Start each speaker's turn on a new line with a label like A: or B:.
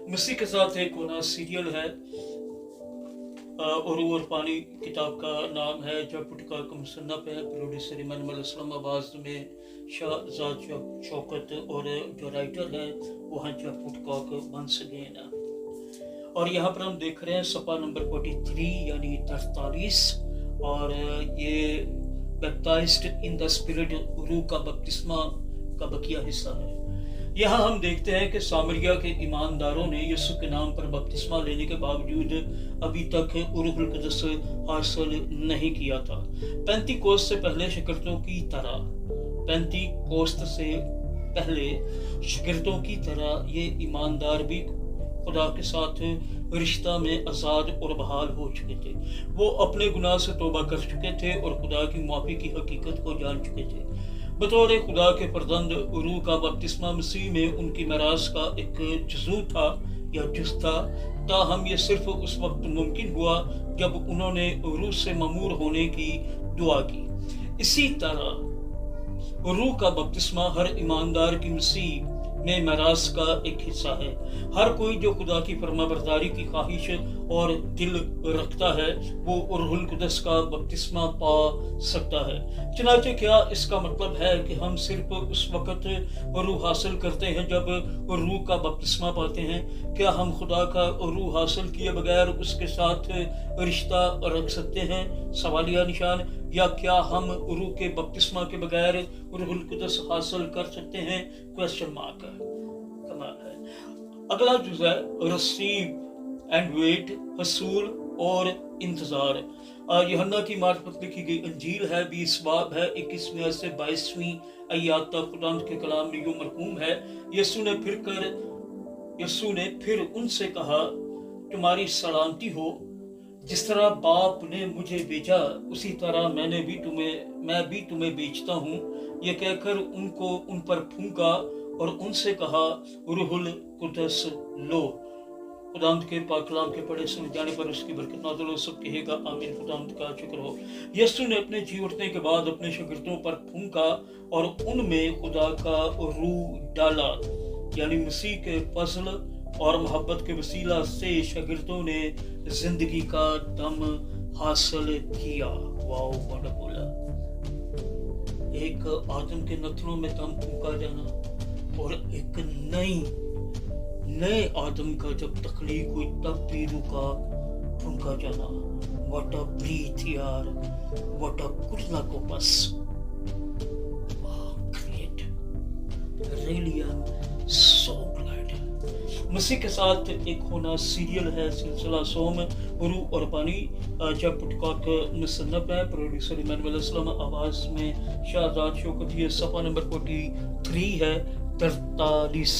A: मसीह के साथ एक होना सीरियल है उरू और पानी किताब का नाम है। जब पुटका का मुसन्नफ है, प्रोड्यूसर इमानुअल असलम, आवाज़ में शाहजाद शौकत और जो राइटर है वो हैं जब पुटका वंस अगेन। और यहाँ पर हम देख रहे हैं सफ़ा नंबर 43 यानी 43, और ये बैप्टाइज्ड इन द स्पिरिट उरू का बपतिस्मा का बकिया हिस्सा है। यहाँ हम देखते हैं कि सामरिया के ईमानदारों ने यीशु के नाम पर बपतिस्मा लेने के बावजूद अभी तक रूहुल कुद्स हासिल नहीं किया था। पेंतीकोस्त से पहले शागिर्दों की तरह ये ईमानदार भी खुदा के साथ रिश्ता में आज़ाद और बहाल हो चुके थे। वो अपने गुनाह से तौबा कर चुके थे और खुदा की माफ़ी की हकीकत को जान चुके थे। बतौर खुदा के फर्जंद उरू का बपतिस्मा मसीह में उनकी मिरास का एक जुज़ू था या जुज़ था। ताहम ये सिर्फ उस वक्त मुमकिन हुआ जब उन्होंने उरू से ममूर होने की दुआ की। इसी तरह उरू का बपतिस्मा हर ईमानदार की मसीह में मिरास का एक हिस्सा है। हर कोई जो खुदा की फरमाबरदारी की ख्वाहिश और दिल रखता है वो रूहुल कुद्स का बपतिस्मा पा सकता है। चनाचे क्या इसका मतलब है कि हम सिर्फ उस वक्त रूह हासिल करते हैं जब रूह का बपतिस्मा पाते हैं? क्या हम खुदा का रूह हासिल किए बगैर उसके साथ रिश्ता रख सकते हैं? सवालिया निशान। या क्या हम रूह के बपतिस्मा के बगैर रूहुल कुद्स हासिल कर सकते हैं? क्वेश्चन मार्क कमाल है। अगला जुज़ है रिसीव एंड वेट, हसूल और इंतजार। यूहन्ना की मार्फत लिखी गई अंजील है, 20 बाब है, 21 से 22वीं आयत तक खुदा के कलाम में यूं मरकूम है। यीशु ने फिर उनसे कहा, तुम्हारी सलामती हो। जिस तरह बाप ने मुझे भेजा उसी तरह मैं भी तुम्हें भेजता हूँ। ये कहकर उन पर फूंका और उनसे कहा, रूहुल कुद्स लो। खुदावंद के पाक कलाम के पढ़े सुन जाने पर उसकी बरकत नाज़िल हो। सब कहेगा आमीन। खुदावंद का शुक्र हो। यीशु ने अपने जी उठने के बाद अपने शागिर्दों पर फूंका और उनमें खुदा का रूह डाला, यानी मसीह के फजल और मोहब्बत के वसीला से शागिर्दों ने जिंदगी का दम हासिल किया। Wow, wonderful. एक आदम के नथनों में दम फूंका जाना और एक नए आदम का जब तख्लीक हुई तब भी रूह का फूंका जाना। व्हाट अ ब्रीथ यार, व्हाट अ कुर्लाकोपस। Great, really I am so glad. मसीह के साथ एक होना सीरियल है, सिलसिला सोम उरू और पानी। जब पुटका मुसन्नफ है, प्रोड्यूसर इमानुअल असलम, आवाज़ में शाहजाद शौकत। ये सफ़ा नंबर 43 है, 43।